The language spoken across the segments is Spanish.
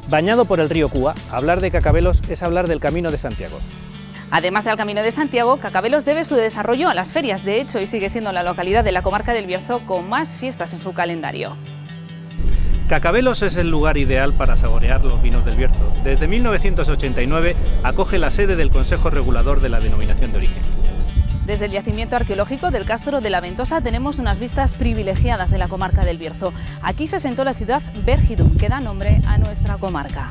Bañado por el río Cúa, hablar de Cacabelos es hablar del Camino de Santiago. Además del Camino de Santiago, Cacabelos debe su desarrollo a las ferias. De hecho, y sigue siendo la localidad de la comarca del Bierzo con más fiestas en su calendario. Cacabelos es el lugar ideal para saborear los vinos del Bierzo. Desde 1989 acoge la sede del Consejo Regulador de la Denominación de Origen. Desde el yacimiento arqueológico del Castro de la Ventosa tenemos unas vistas privilegiadas de la comarca del Bierzo. Aquí se asentó la ciudad Vergidum, que da nombre a nuestra comarca.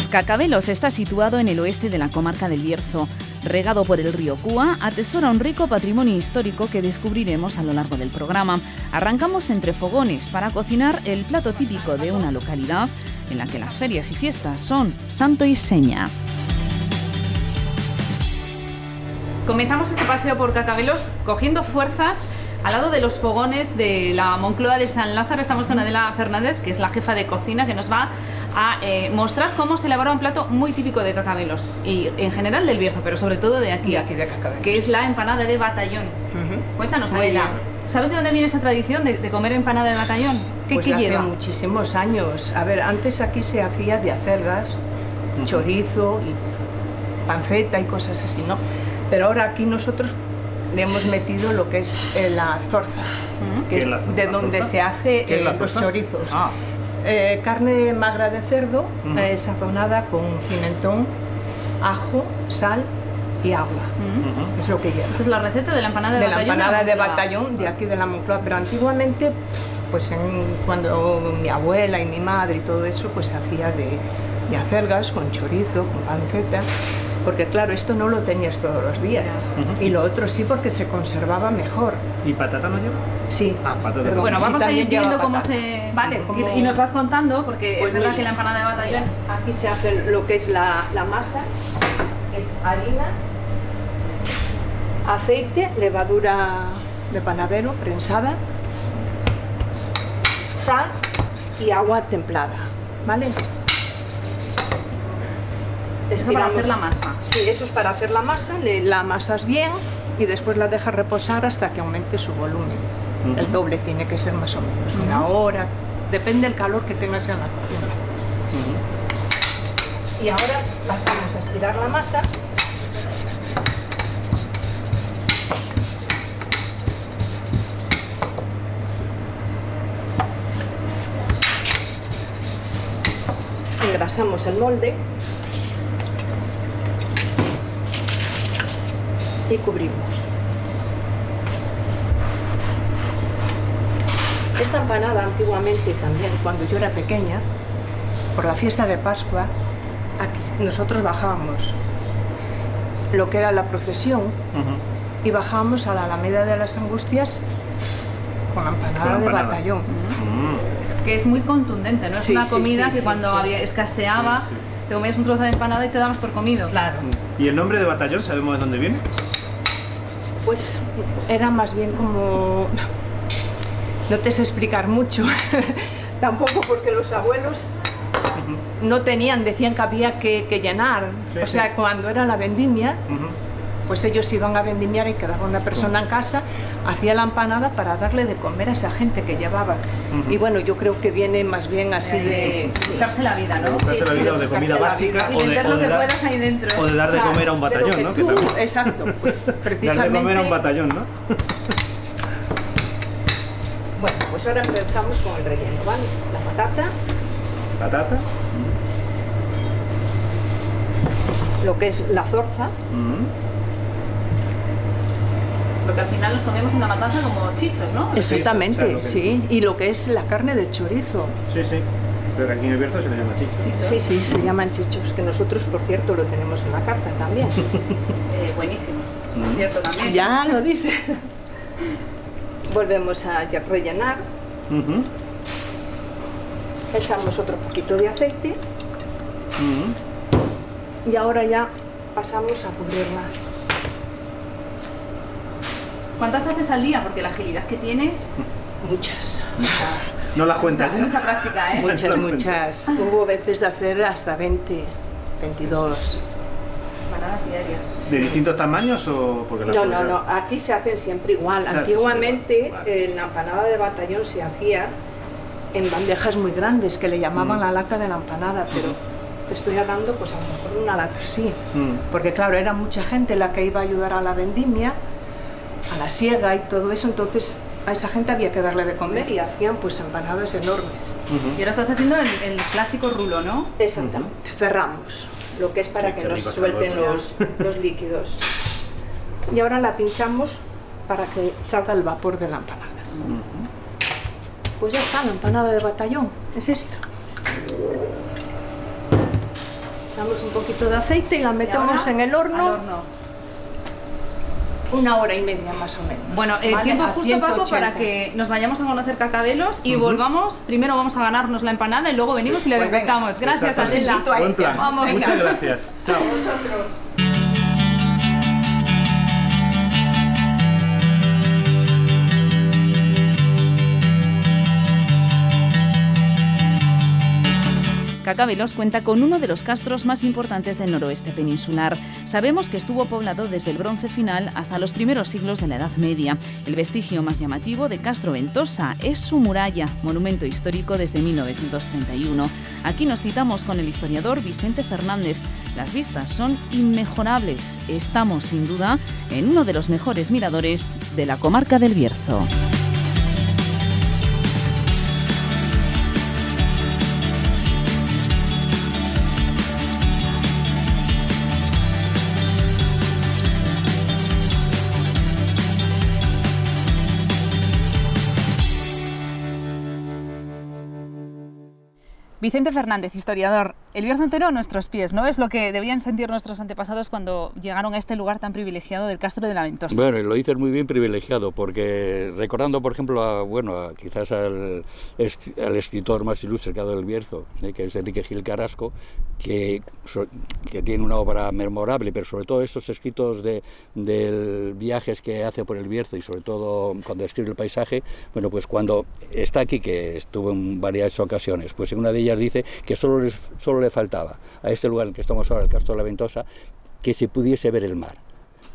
Cacabelos está situado en el oeste de la comarca del Bierzo. Regado por el río Cúa, atesora un rico patrimonio histórico que descubriremos a lo largo del programa. Arrancamos entre fogones para cocinar el plato típico de una localidad en la que las ferias y fiestas son santo y seña. Comenzamos este paseo por Cacabelos cogiendo fuerzas al lado de los fogones de la Moncloa de San Lázaro. Estamos con Adela Fernández, que es la jefa de cocina, que nos va a mostrar cómo se elabora un plato muy típico de Cacabelos y en general del Bierzo, pero sobre todo de aquí, de Cacabelos, que es la empanada de batallón. Cuéntanos, Adela, ¿sabes de dónde viene esa tradición de comer empanada de batallón? ¿Qué lleva? Hace muchísimos años. A ver, antes aquí se hacía de acelgas, chorizo y panceta y cosas así, ¿no? Pero ahora aquí nosotros le hemos metido lo que es la zorza, que es de donde se hace los chorizos. Carne magra de cerdo, sazonada con pimentón, ajo, sal y agua. Es lo que lleva. Esa es la receta de la empanada de batallón. La empanada de batallón de aquí de la Moncloa. Pero antiguamente, pues cuando mi abuela y mi madre y todo eso, pues se hacía de acelgas con chorizo, con panceta. Porque claro, esto no lo tenías todos los días. Y lo otro sí, porque se conservaba mejor. ¿Y patata no lleva? Sí. Patata. Pero bueno, vamos a ir viendo cómo se... Vale, y nos vas contando, porque pues es verdad que la empanada de batallón... Aquí se hace lo que es la masa, es harina, aceite, levadura de panadero prensada, sal y agua templada, ¿vale? Eso para hacer la masa. Sí, eso es para hacer la masa, la amasas bien y después la dejas reposar hasta que aumente su volumen. El doble tiene que ser más o menos, una hora, depende del calor que tengas en la cocina. Y ahora pasamos a estirar la masa. Engrasamos el molde. Y cubrimos. Esta empanada antiguamente también, cuando yo era pequeña, por la fiesta de Pascua, aquí nosotros bajábamos lo que era la procesión y bajábamos a la Alameda de las Angustias con la empanada de batallón. Es que es muy contundente, ¿no? Es una comida que cuando escaseaba, te comías un trozo de empanada y te dabas por comido. Claro. ¿Y el nombre de batallón sabemos de dónde viene? Pues era más bien como... No te sé explicar mucho, tampoco porque los abuelos no tenían, decían que había que llenar. O sea, cuando era la vendimia, pues ellos iban a vendimiar y quedaba una persona en casa, hacía la empanada para darle de comer a esa gente que llevaba. Y bueno, yo creo que viene más bien así de... buscarse la vida, ¿no? Buscarse la vida, o de comida básica, y vender lo que puedas ahí dentro. O de dar de comer a un batallón, ¿no? Que tú, exacto, pues, precisamente... Dar de comer a un batallón, ¿no? Bueno, pues ahora empezamos con el relleno, ¿vale? La patata. Patata. Lo que es la zorza. Lo que al final nos comemos en la matanza como chichos, ¿no? Exactamente, sí. Y lo que es la carne del chorizo. Sí, sí. Pero aquí en el Bierzo se le llama chichos. Sí, sí, se llaman chichos. Que nosotros, por cierto, lo tenemos en la carta también. Buenísimos, por cierto, también. Ya lo dice. Volvemos a rellenar. Echamos otro poquito de aceite. Y ahora ya pasamos a cubrirla. ¿Cuántas haces al día? Porque la agilidad que tienes... Muchas. No las cuentas, mucha práctica, ¿eh? Muchas. Hubo veces de hacer hasta 20, 22. Empanadas diarias. ¿De distintos tamaños o...? Porque No, aquí se hacen siempre igual. Antiguamente la empanada de Batallón se hacía en bandejas muy grandes que le llamaban la lata de la empanada, pero estoy hablando pues a lo mejor de una lata así, porque claro, era mucha gente la que iba a ayudar a la vendimia, a la siega y todo eso, entonces a esa gente había que darle de comer y hacían pues empanadas enormes. Y ahora estás haciendo el clásico rulo, ¿no? Exactamente. Cerramos lo que es para que nos suelten los líquidos. Y ahora la pinchamos para que salga el vapor de la empanada. Pues ya está, la empanada de Batallón, es esto. Echamos un poquito de aceite y la metemos en el horno. 1 hora y media más o menos. Bueno, tiempo justo, Paco, para que nos vayamos a conocer Cacabelos y volvamos. Primero vamos a ganarnos la empanada y luego venimos y le degustamos. Gracias, Adela. Buen plan. Vamos. Muchas gracias. Chao. Cacabelos cuenta con uno de los castros más importantes del noroeste peninsular. Sabemos que estuvo poblado desde el Bronce final hasta los primeros siglos de la Edad Media. El vestigio más llamativo de Castro Ventosa es su muralla, monumento histórico desde 1931. Aquí nos citamos con el historiador Vicente Fernández. Las vistas son inmejorables. Estamos, sin duda, en uno de los mejores miradores de la comarca del Bierzo. Vicente Fernández, historiador. El Bierzo entero a nuestros pies, ¿no? Es lo que debían sentir nuestros antepasados cuando llegaron a este lugar tan privilegiado del Castro de la Ventosa. Bueno, lo dices muy bien, privilegiado, porque recordando, por ejemplo, quizás al escritor más ilustre que ha dado el Bierzo, que es Enrique Gil Carrasco, que tiene una obra memorable, pero sobre todo estos escritos de viajes que hace por el Bierzo y sobre todo cuando escribe el paisaje, bueno, pues cuando está aquí, que estuvo en varias ocasiones, pues en una de ellas dice que solo le faltaba a este lugar en el que estamos ahora, el Castro de la Ventosa, que se pudiese ver el mar.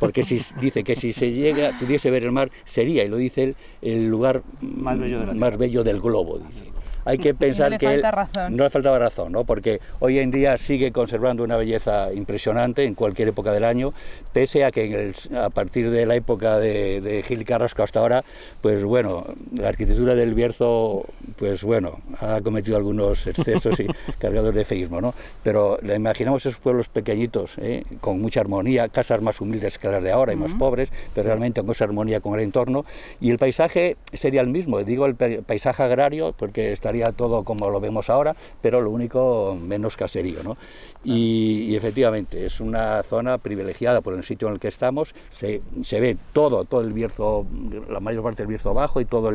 Porque dice que si se pudiese ver el mar, sería, y lo dice él, el lugar más bello del globo, dice. Hay que pensar que no le faltaba razón, ¿no? Porque hoy en día sigue conservando una belleza impresionante en cualquier época del año, pese a que a partir de la época de Gil Carrasco hasta ahora, pues bueno, la arquitectura del Bierzo, pues bueno, ha cometido algunos excesos y cargados de feísmo, ¿no? Pero le imaginamos esos pueblos pequeñitos, con mucha armonía, casas más humildes que las de ahora y más pobres, pero realmente con esa armonía con el entorno, y el paisaje sería el mismo, digo el paisaje agrario, porque estaría todo como lo vemos ahora, pero lo único menos caserío, ¿no? Y efectivamente es una zona privilegiada por el sitio en el que estamos, se ve todo el Bierzo, la mayor parte del Bierzo Bajo y todas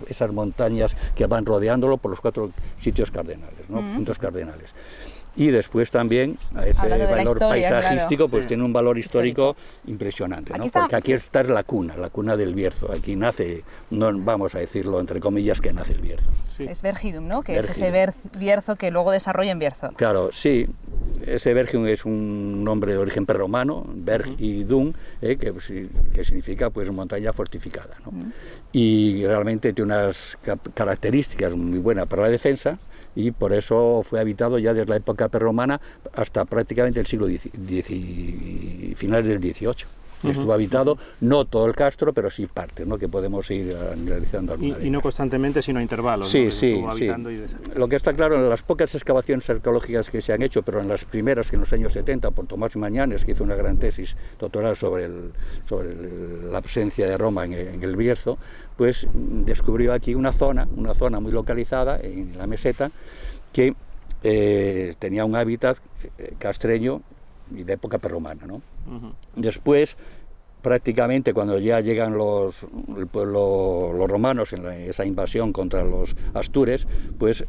esas montañas que van rodeándolo por los 4 sitios cardenales, ¿no? Puntos cardenales. Y después también ese valor paisajístico, claro, pues tiene un valor histórico impresionante, ¿no? Porque aquí está la cuna del Bierzo. Aquí nace, no vamos a decirlo entre comillas, que nace el Bierzo. Sí. Es Vergidum, ¿no? Que es ese Bierzo que luego desarrolla en Bierzo. Claro, sí. Ese Vergidum es un nombre de origen prerromano, Berg y Dum, que significa pues montaña fortificada, ¿no? Y realmente tiene unas características muy buenas para la defensa, y por eso fue habitado ya desde la época prerromana hasta prácticamente el siglo finales del XVIII. Estuvo habitado, no todo el castro, pero sí parte, ¿no? Que podemos ir analizando alguna y no constantemente, sino a intervalos. Sí, ¿no? sí. Lo que está claro, en las pocas excavaciones arqueológicas que se han hecho, pero en las primeras, que en los años 70, por Tomás Mañanes, que hizo una gran tesis doctoral sobre la presencia de Roma en el Bierzo, pues descubrió aquí una zona muy localizada en la meseta, que tenía un hábitat castreño y de época prerromana, ¿no? Después, prácticamente cuando ya llegan los romanos en esa invasión contra los astures, pues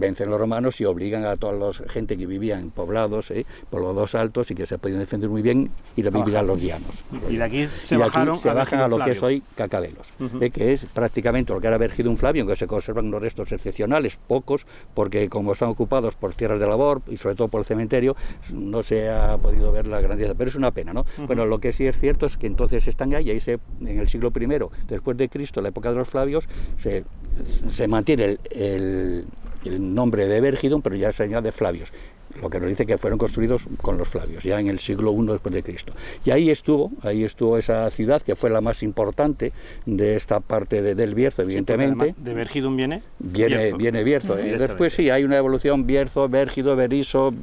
vencen los romanos y obligan a toda la gente que vivía en poblados, poblados altos y que se podían defender muy bien, ir a vivir a los llanos. Y de aquí se bajan a lo que es Flavio. hoy Cacabelos, que es prácticamente lo que era Vergidum Flavium, que se conservan unos restos excepcionales, pocos, porque como están ocupados por tierras de labor y sobre todo por el cementerio, no se ha podido ver la grandeza, pero es una pena, ¿no? Bueno, lo que sí es cierto es que entonces están ahí, en el siglo I después de Cristo, la época de los Flavios, se mantiene el nombre de Vergidum, pero ya se añade Flavios, lo que nos dice que fueron construidos con los Flavios, ya en el siglo I después de Cristo. Y ahí estuvo esa ciudad, que fue la más importante de esta parte del Bierzo, evidentemente. Sí, de Vergidum viene Bierzo. Después sí, hay una evolución, Bierzo, Vérgido, Berisso,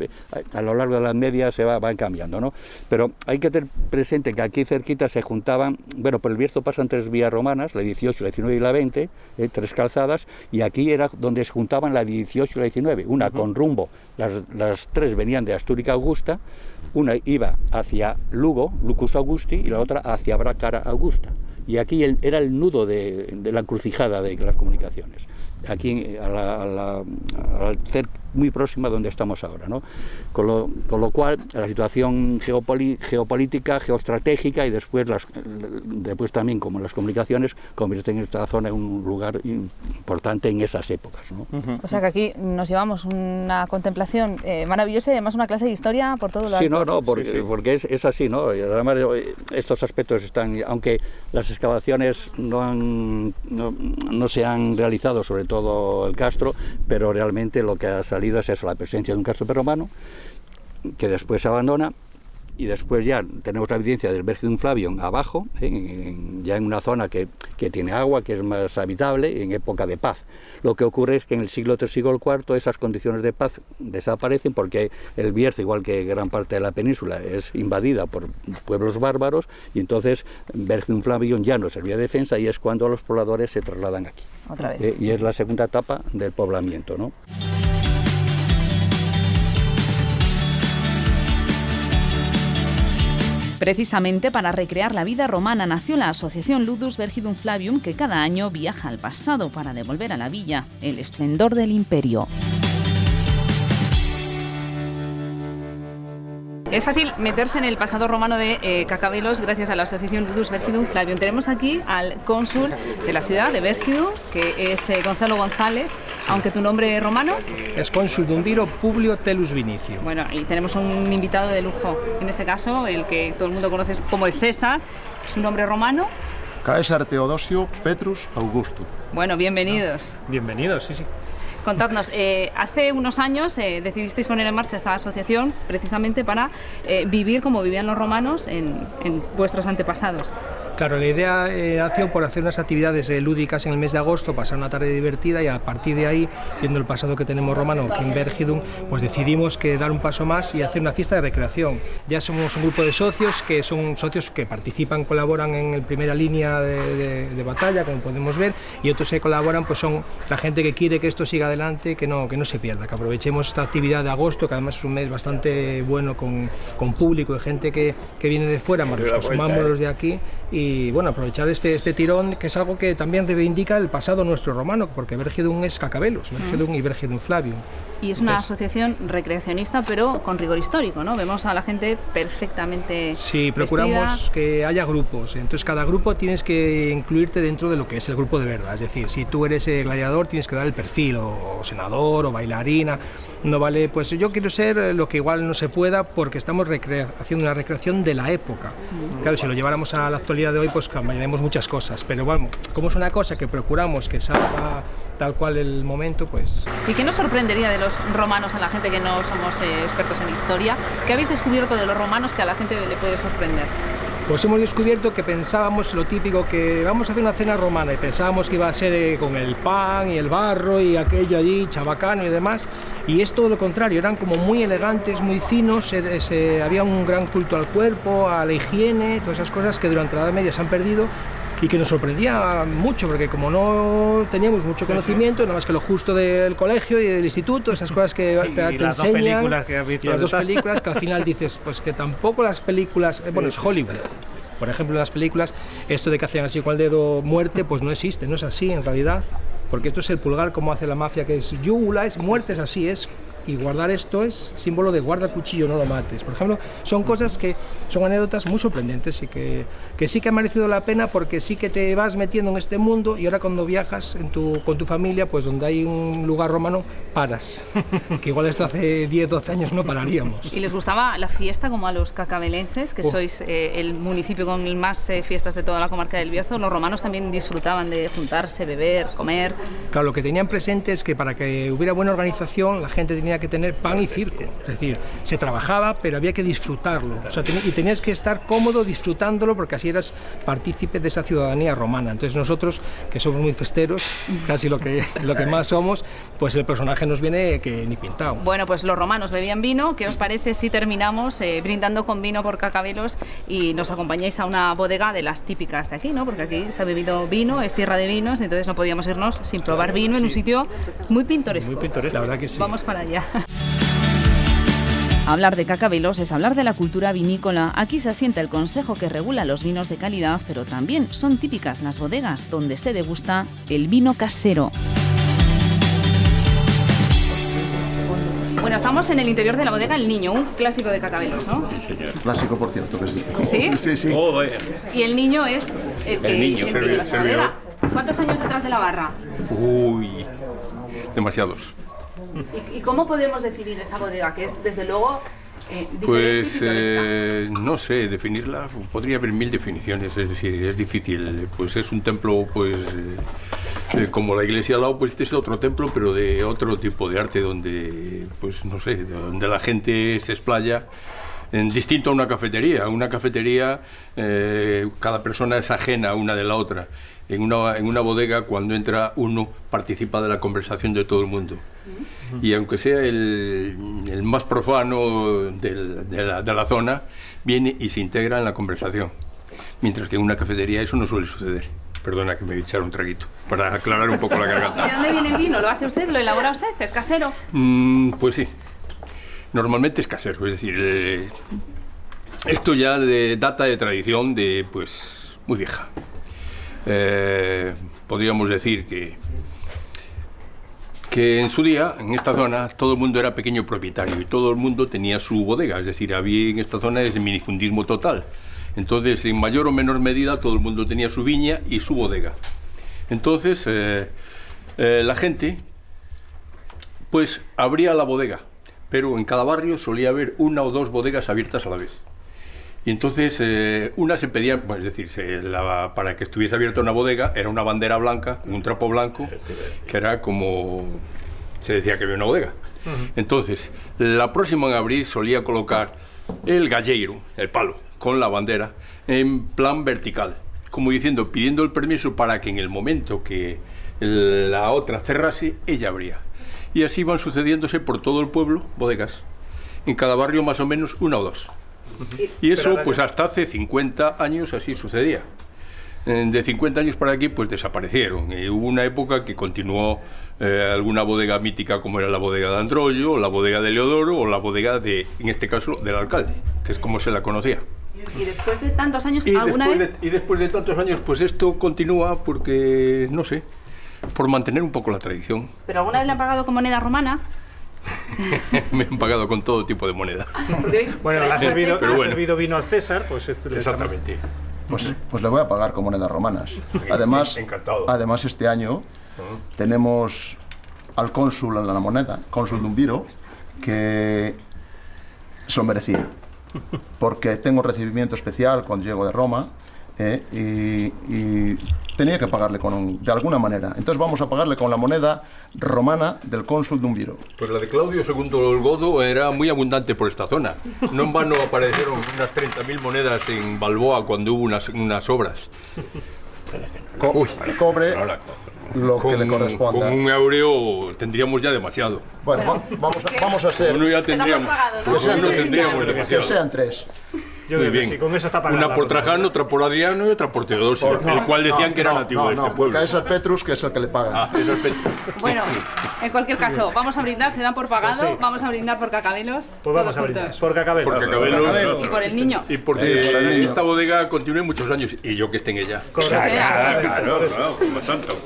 a lo largo de las medias se van cambiando, ¿no? Pero hay que tener presente que aquí cerquita se juntaban, bueno, por el Bierzo pasan 3 vías romanas, la 18, la 19 y la 20, 3 calzadas, y aquí era donde se juntaban la 18 y la 19, una con rumbo, las 3 venían de Astúrica Augusta, una iba hacia Lugo, Lucus Augusti, y la otra hacia Bracara Augusta. Y aquí era el nudo de la encrucijada de las comunicaciones, aquí al ser muy próxima donde estamos ahora, ¿no? Con lo cual la situación geopolítica, geoestratégica y después también como las comunicaciones convierten esta zona en un lugar importante en esas épocas, ¿no? O sea que aquí nos llevamos una contemplación maravillosa y además una clase de historia por todo lo alto. Porque es así, ¿no? Y además estos aspectos están, aunque las excavaciones no se han realizado, sobre todo el castro, pero realmente lo que ha salido es eso, la presencia de un castro prerromano que después se abandona, y después ya tenemos la evidencia del Vergidum Flavium abajo, ya en una zona que tiene agua, que es más habitable, en época de paz. Lo que ocurre es que en el siglo III, siglo IV, esas condiciones de paz desaparecen porque el Bierzo, igual que gran parte de la península, es invadida por pueblos bárbaros, y entonces Vergidum Flavium ya no servía de defensa, y es cuando los pobladores se trasladan aquí. Otra vez. Y es la segunda etapa del poblamiento, ¿no? Precisamente para recrear la vida romana nació la asociación Ludus Vergidum Flavium, que cada año viaja al pasado para devolver a la villa el esplendor del imperio. Es fácil meterse en el pasado romano de Cacabelos gracias a la asociación Ludus Vergidum Flavium. Tenemos aquí al cónsul de la ciudad de Vergidum, que es Gonzalo González, aunque tu nombre romano es cónsul de Umbiro Publio Telus Vinicio. Bueno, y tenemos un invitado de lujo, en este caso, el que todo el mundo conoce como el César, su nombre romano. Caesar Teodosio Petrus Augusto. Bueno, bienvenidos. Bienvenidos, sí. Contadnos, hace unos años decidisteis poner en marcha esta asociación precisamente para vivir como vivían los romanos en vuestros antepasados. Claro, la idea nació por hacer unas actividades lúdicas en el mes de agosto, pasar una tarde divertida, y a partir de ahí, viendo el pasado que tenemos romano aquí en Vergidum, pues decidimos que dar un paso más y hacer una fiesta de recreación. Ya somos un grupo de socios que son socios que participan, colaboran en primera línea de batalla, como podemos ver, y otros que colaboran pues son la gente que quiere que esto siga adelante, que no se pierda, que aprovechemos esta actividad de agosto, que además es un mes bastante bueno con público y gente que viene de fuera, más los sumamos los de aquí, y bueno, aprovechar este tirón, que es algo que también reivindica el pasado nuestro romano, porque Vergidum es Cacabelos, Vergidum y Vergidum Flavium. Y es una asociación recreacionista, pero con rigor histórico, ¿no? Vemos a la gente perfectamente Sí, procuramos vestida. Que haya grupos, entonces cada grupo tienes que incluirte dentro de lo que es el grupo de verdad, es decir, si tú eres gladiador tienes que dar el perfil, o senador, o bailarina, no vale, pues yo quiero ser lo que igual no se pueda, porque estamos haciendo una recreación de la época. Claro, si lo lleváramos a la actualidad de hoy, pues cambiaremos muchas cosas, pero bueno, como es una cosa que procuramos que salga tal cual el momento, pues... ¿Y qué nos sorprendería de los romanos a la gente que no somos expertos en historia? ¿Qué habéis descubierto de los romanos que a la gente le puede sorprender? Pues hemos descubierto que pensábamos lo típico, que vamos a hacer una cena romana, y pensábamos que iba a ser con el pan y el barro y aquello allí, chabacano y demás, y es todo lo contrario, eran como muy elegantes, muy finos, había un gran culto al cuerpo, a la higiene, todas esas cosas que durante la Edad Media se han perdido y que nos sorprendía mucho, porque como no teníamos mucho conocimiento, nada más que lo justo del colegio y del instituto, esas cosas que te enseñan, las 2 películas que has visto, y las 2 películas que al final dices, pues que tampoco las películas, bueno, es Hollywood. Por ejemplo, en las películas, esto de que hacían así con el dedo muerte, pues no existe, no es así en realidad. porque esto es el pulgar como hace la mafia, que es yugula, es muerte, es así, es... Y guardar esto es símbolo de guarda cuchillo, no lo mates. Por ejemplo, son cosas que son anécdotas muy sorprendentes y que sí que ha merecido la pena, porque sí que te vas metiendo en este mundo y ahora cuando viajas con tu familia, pues donde hay un lugar romano, paras. Que igual esto hace 10, 12 años no pararíamos. ¿Y les gustaba la fiesta como a los cacabelenses, que sois el municipio con más fiestas de toda la comarca del Bierzo? Los romanos también disfrutaban de juntarse, beber, comer. Claro, lo que tenían presente es que para que hubiera buena organización la gente tenía que tener pan y circo, es decir, se trabajaba pero había que disfrutarlo, o sea, y tenías que estar cómodo disfrutándolo porque así eras partícipe de esa ciudadanía romana. Entonces nosotros, que somos muy festeros, casi lo que más somos, pues el personaje nos viene que ni pintado. Bueno, pues los romanos bebían vino. ¿Qué os parece si terminamos brindando con vino por Cacabelos y nos acompañáis a una bodega de las típicas de aquí, ¿no? Porque aquí se ha bebido vino, es tierra de vinos, entonces no podíamos irnos sin probar vino en un sitio muy pintoresco. Muy pintoresco, la verdad que sí. Vamos para allá. Hablar de Cacabelos es hablar de la cultura vinícola. Aquí se asienta el consejo que regula los vinos de calidad, pero también son típicas las bodegas donde se degusta el vino casero. Bueno, estamos en el interior de la bodega El Niño, un clásico de Cacabelos, ¿no? Sí, señor. Clásico, por cierto, que sí. ¿Sí? Sí, sí. Y el niño es el que lleva esta bodega. ¿Cuántos años detrás de la barra? Uy, demasiados. ¿Y cómo podemos definir esta bodega, que es, desde luego, Pues diferente y pintoresca? no sé, definirla, podría haber 1000 definiciones, es decir, es difícil. Pues es un templo, pues como la iglesia al lado, pues este es otro templo, pero de otro tipo de arte, donde, pues no sé, donde la gente se explaya. Distinto a una cafetería. Una cafetería, cada persona es ajena una de la otra. En una bodega, cuando entra uno, participa de la conversación de todo el mundo. Y aunque sea el más profano de la zona, viene y se integra en la conversación. Mientras que en una cafetería eso no suele suceder. Perdona que me echara un traguito, para aclarar un poco la ¿Y garganta. de dónde viene el vino? ¿Lo hace usted? ¿Lo elabora usted? ¿Es casero? Pues sí. Normalmente es casero, es decir, esto ya data de tradición pues muy vieja. Podríamos decir que en su día, en esta zona, todo el mundo era pequeño propietario y todo el mundo tenía su bodega, es decir, había en esta zona ese minifundismo total. Entonces, en mayor o menor medida, todo el mundo tenía su viña y su bodega. Entonces, la gente, pues, abría la bodega, pero en cada barrio solía haber una o dos bodegas abiertas a la vez. Y entonces una se pedía, bueno, es decir, para que estuviese abierta una bodega era una bandera blanca con un trapo blanco, que era como se decía que había una bodega. Entonces, la próxima en abrir solía colocar el galleiro, el palo, con la bandera, en plan vertical, como diciendo, pidiendo el permiso para que en el momento que la otra cerrase, ella abría. Y así van sucediéndose por todo el pueblo bodegas. En cada barrio más o menos una o dos. Y eso pues hasta hace 50 años así sucedía. De 50 años para aquí pues desaparecieron. Y hubo una época que continuó alguna bodega mítica como era la bodega de Androllo, o la bodega de Leodoro, o la bodega de, en este caso, del alcalde, que es como se la conocía. Y después de tantos años, ¿alguna vez? Y después de tantos años pues esto continúa porque, no sé, por mantener un poco la tradición. ¿Pero alguna vez le han pagado con moneda romana? Me han pagado con todo tipo de moneda. Bueno, le ha servido, pero bueno. servido vino al César, pues esto le Exactamente. Pues le voy a pagar con monedas romanas. Además, Encantado. además este año tenemos al cónsul en la moneda, cónsul de Umbiro, que se lo merecía. Porque tengo recibimiento especial cuando llego de Roma y tenía que pagarle de alguna manera. Entonces vamos a pagarle con la moneda romana del cónsul de Umbiro. Pues la de Claudio II el Godo era muy abundante por esta zona. No en vano aparecieron unas 30.000 monedas en Balboa cuando hubo unas obras. Cobre lo que le Con corresponda. un euro tendríamos ya demasiado. Bueno, vamos a hacer Uno ya tendríamos. Quedamos pagados, ¿no? No tendríamos que demasiado. sean tres. Yo Muy creo que bien. sí, con eso está pagada Una la por cosa. Trajano, otra por Adriano y otra por Teodosio, el cual decían que era nativo de este pueblo. Porque es el Petrus que es el que le paga. Ah, es el Petrus. Bueno, en cualquier caso, vamos a brindar, se dan por pagado, Pues sí. vamos a brindar por Cacabelos, Pues vamos todos a brindar. juntos. Por Cacabelos. Porque Cacabelos. Y por el niño. Y porque por el niño. esta bodega continúe muchos años y yo que esté en ella. Correcto. sea. Claro, como tanto.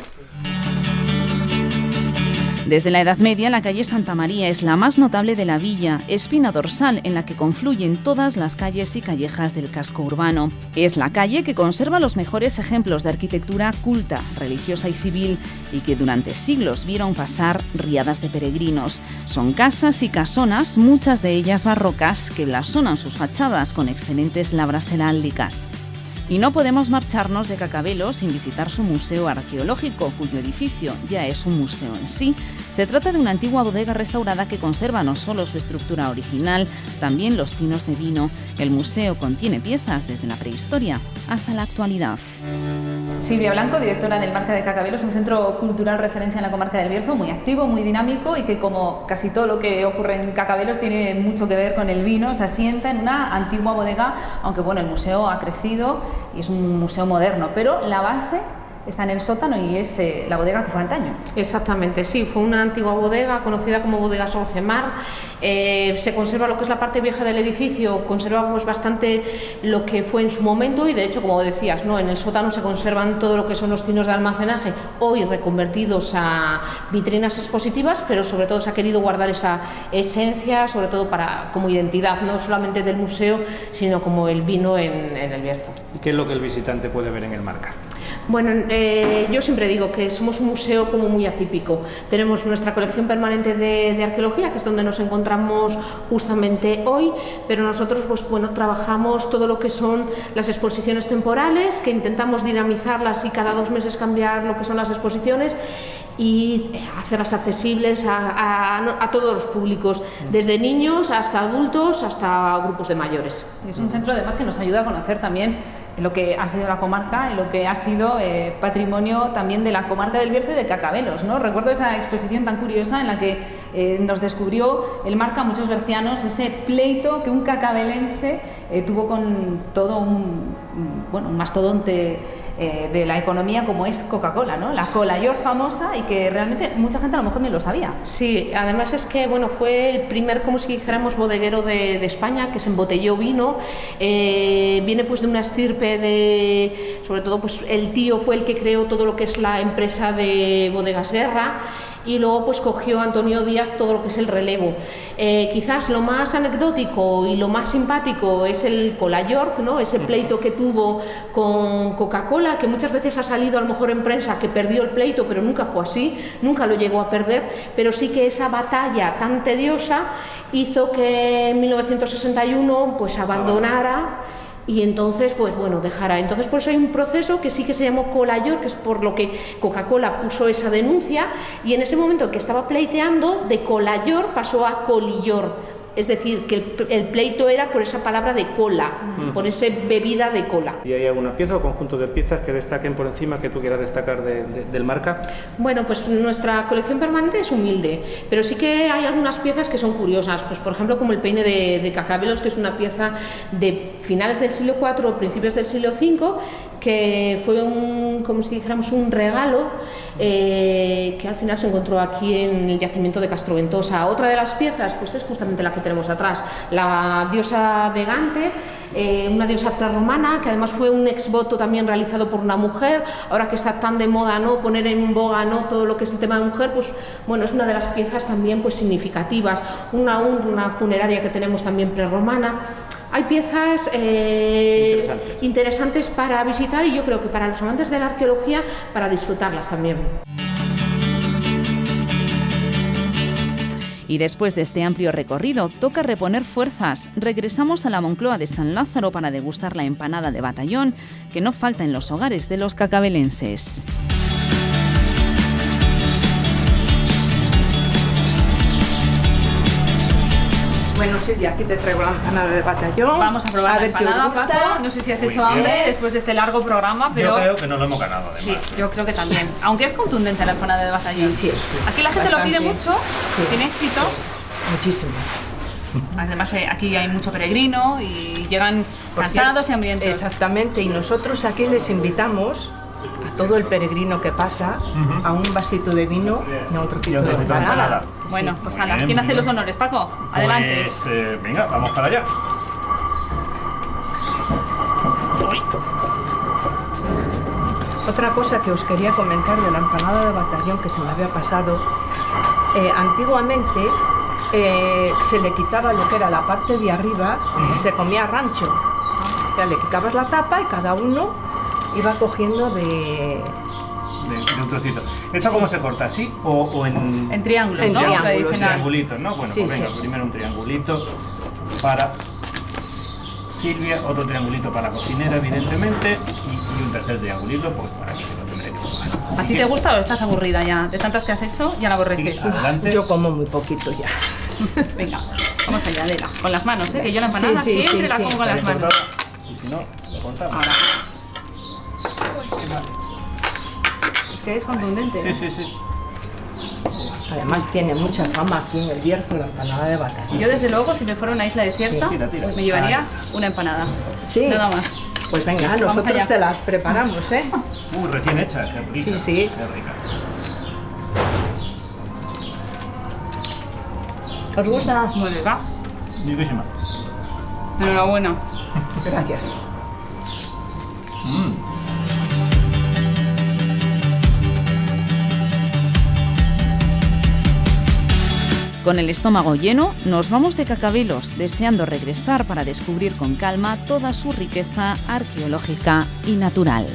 Desde la Edad Media, la calle Santa María es la más notable de la villa, espina dorsal en la que confluyen todas las calles y callejas del casco urbano. Es la calle que conserva los mejores ejemplos de arquitectura culta, religiosa y civil, y que durante siglos vieron pasar riadas de peregrinos. Son casas y casonas, muchas de ellas barrocas, que blasonan sus fachadas con excelentes labras heráldicas. Y no podemos marcharnos de Cacabelo sin visitar su museo arqueológico, cuyo edificio ya es un museo en sí. Se trata de una antigua bodega restaurada que conserva no solo su estructura original, también los tinos de vino. El museo contiene piezas desde la prehistoria hasta la actualidad. Silvia Blanco, directora del Marca de Cacabelo, es un centro cultural referencia en la comarca del Bierzo, muy activo, muy dinámico y que, como casi todo lo que ocurre en Cacabelos, tiene mucho que ver con el vino. Se asienta en una antigua bodega, aunque bueno, el museo ha crecido y es un museo moderno, pero la base está en el sótano y es la bodega que fue antaño. Exactamente, sí, fue una antigua bodega conocida como bodega Songemar. Se conserva lo que es la parte vieja del edificio, conservamos bastante lo que fue en su momento y de hecho, como decías, ¿no?, en el sótano se conservan todo lo que son los tinos de almacenaje, hoy reconvertidos a vitrinas expositivas, pero sobre todo se ha querido guardar esa esencia, sobre todo como identidad, no solamente del museo, sino como el vino en el Bierzo. ¿Y qué es lo que el visitante puede ver en el Marca? Bueno, yo siempre digo que somos un museo como muy atípico. Tenemos nuestra colección permanente de arqueología, que es donde nos encontramos justamente hoy, pero nosotros pues bueno, trabajamos todo lo que son las exposiciones temporales, que intentamos dinamizarlas y cada 2 meses cambiar lo que son las exposiciones y hacerlas accesibles a todos los públicos, desde niños hasta adultos, hasta grupos de mayores. Es un centro además que nos ayuda a conocer también lo que ha sido la comarca y lo que ha sido patrimonio también de la comarca del Bierzo y de Cacabelos, ¿no? Recuerdo esa exposición tan curiosa en la que nos descubrió el Marca, muchos bercianos, ese pleito que un cacabelense tuvo con todo un mastodonte de la economía como es Coca-Cola, ¿no? La Cola York famosa y que realmente mucha gente a lo mejor ni lo sabía. Sí, además es que bueno, fue el primer, como si dijéramos, bodeguero de España que se embotelló vino. Viene pues de una estirpe de, sobre todo pues el tío fue el que creó todo lo que es la empresa de Bodegas Guerra y luego pues cogió Antonio Díaz todo lo que es el relevo. Quizás lo más anecdótico y lo más simpático es el Cola York, ¿no? Ese pleito que tuvo con Coca-Cola, que muchas veces ha salido a lo mejor en prensa que perdió el pleito, pero nunca fue así, nunca lo llegó a perder, pero sí que esa batalla tan tediosa hizo que en 1961 pues abandonara y entonces pues bueno, dejara. Entonces por eso hay un proceso que sí que se llamó Cola York, que es por lo que Coca-Cola puso esa denuncia, y en ese momento que estaba pleiteando, de Cola York pasó a Colillor. Es decir, que el pleito era por esa palabra de cola, por esa bebida de cola. ¿Y hay alguna pieza o conjunto de piezas que destaquen por encima, que tú quieras destacar del Marca? Bueno, pues nuestra colección permanente es humilde, pero sí que hay algunas piezas que son curiosas. Pues por ejemplo, como el peine de Cacabelos, que es una pieza de finales del siglo IV o principios del siglo V, que fue como si dijéramos un regalo que al final se encontró aquí en el yacimiento de Castroventosa. Otra de las piezas pues es justamente la que tenemos atrás, la diosa de Gante, una diosa prerromana que además fue un exvoto también realizado por una mujer. Ahora que está tan de moda, ¿no?, poner en boga, ¿no?, todo lo que es el tema de mujer, pues bueno, es una de las piezas también pues significativas. Una funeraria que tenemos también prerromana. Hay piezas interesantes para visitar y yo creo que para los amantes de la arqueología, para disfrutarlas también. Y después de este amplio recorrido, toca reponer fuerzas. Regresamos a la Moncloa de San Lázaro para degustar la empanada de batallón, que no falta en los hogares de los cacabelenses. Bueno, Silvia, aquí te traigo la empanada de batallón. Vamos a probar la empanada, si Paco. No sé si has hecho hambre después de este largo programa, pero... Yo creo que nos lo hemos ganado, además. Sí, yo creo que también. Aunque es contundente la empanada de batallón. Sí. Aquí la gente bastante. lo pide mucho, Sí. tiene éxito. Muchísimo. Además, aquí hay mucho peregrino y llegan cansados y hambrientos. Exactamente, y nosotros aquí les invitamos a todo el peregrino que pasa a un vasito de vino y a otro tipo de empanada. Bueno, pues ala, ¿quién hace los honores, Paco? Adelante. Pues, venga, vamos para allá. Otra cosa que os quería comentar de la empanada de batallón que se me había pasado antiguamente se le quitaba lo que era la parte de arriba y se comía rancho. O sea, le quitabas la tapa y cada uno iba cogiendo de un trocito. ¿Esto cómo se corta? ¿Así o en triángulos, en ¿no? triángulos, Tradicional. Triangulitos, ¿no? Bueno, Sí, pues venga, sí. primero un triangulito para Silvia, otro triangulito para la cocinera, evidentemente, y un tercer triangulito, pues para mí, que lo tendré que comer. ¿A ti te gusta o estás aburrida ya? De tantas que has hecho, ya la aborreces. Sí, adelante. Yo como muy poquito ya. Venga, vamos allá, Adela. Con las manos, ¿eh? Que yo la empanada Sí, sí, siempre sí, la sí. como con las Vale, manos. cortado. Y si no, lo cortamos. Ahora. Es que es contundente. Sí, sí, sí. Además tiene mucha fama aquí en el Bierzo la empanada de batata. Yo, desde luego, si me fuera a una isla desierta, Sí, tira. pues me llevaría una empanada. Sí. Nada más. Pues venga, Vamos nosotros allá. te las preparamos, ¿eh? Recién hecha, qué rica. Sí, sí. Qué rica. ¿Os gusta? Muy rica. Riquísima. Enhorabuena. Gracias. Con el estómago lleno, nos vamos de Cacabelos, deseando regresar para descubrir con calma toda su riqueza arqueológica y natural.